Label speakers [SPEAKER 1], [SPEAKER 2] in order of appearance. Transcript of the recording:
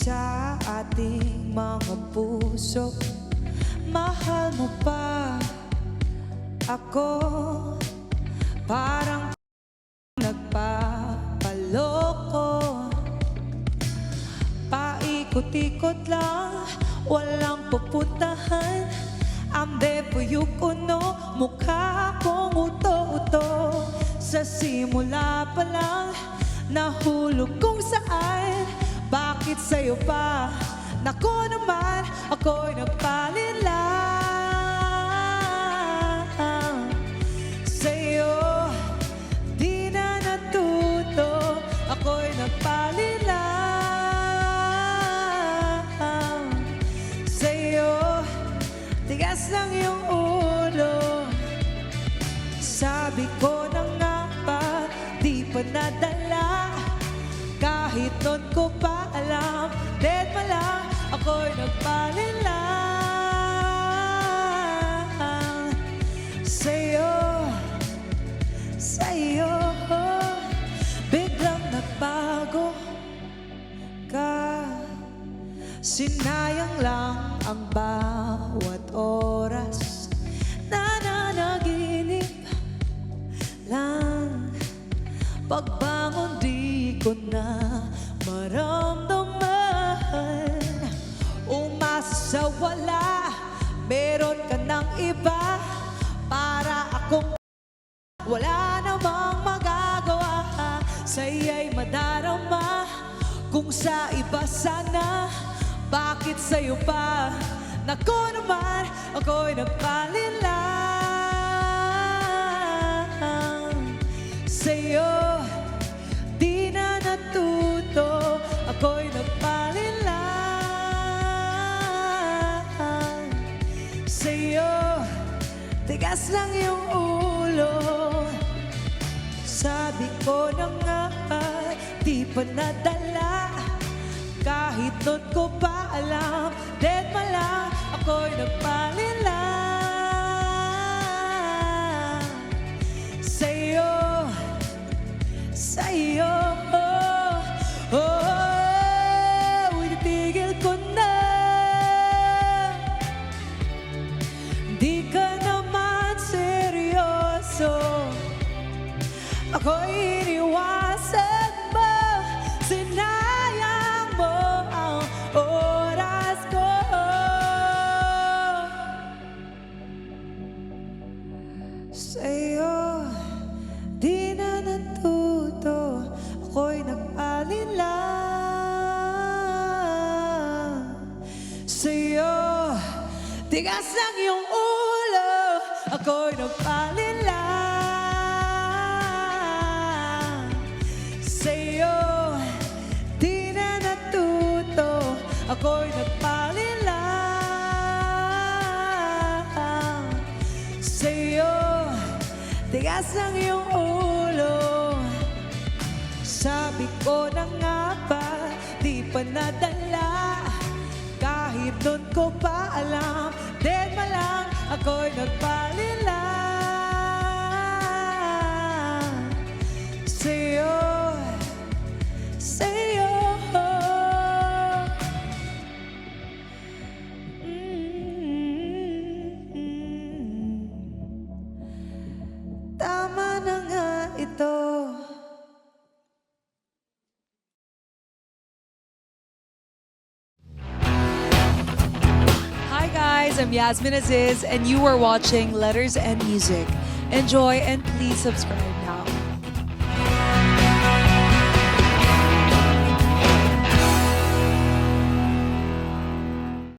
[SPEAKER 1] sa ating mga puso. Mahal mo pa ako, parang nagpapaloko. Paikot-ikot lang, walang pupuntahan. Ambe puyuk uno, mukha kong uto-uto. Sa simula pa lang, nahulog kung saan. Bakit sa'yo pa? Naku naman, ako'y nagpalilang. Sa'yo, di na natuto, ako'y nagpalilang. Sa'yo, tigas lang yung ulo. Sabi ko na nga ba, di pa nadala. Kahit nun ko pa alam, dead pa lang, ako'y nagpalilang. Sa'yo, sa'yo, biglang nagbago ka. Sinayang lang ang bawat oras na nanaginip lang. Pagbangon di ko na maramdaman. Umasa sa wala, meron ka ng iba. Para akong wala namang magagawa. Sa'yo'y madarama, kung sa iba sana. Bakit sa'yo pa? Naku naman, ako'y nagpalilang. Sa'yo, di na natuto, ako'y nagpalilang. Sa'yo, tigas lang yung ulo. Sabi ko na nga, di pa nadala. Kahit nun ko pa alam, dead pa lang, ako'y nagpalilang. Sa'yo, sa'yo, ititigil ko na. Di ka naman seryoso, ako'y iniwasan mo. Sinayang mo ang oras ko. Sa'yo, di na natuto, ako'y nagpalilang. Sa'yo, tigas lang yung ulo, ako'y nagpalilang. Sa'yo, di na natuto, ako'y nagpalilang. Sa'yo, tigas lang yung ulo. Sabi ko na nga ba, di pa nadala. Kahit nun ko pa alam, dead pa lang, ako'y nagpalilang. Sa'yo, sa'yo. Tama na nga ito.
[SPEAKER 2] Hi guys, I'm Yasmin Aziz and you are watching Letters and Music. Enjoy and please subscribe now.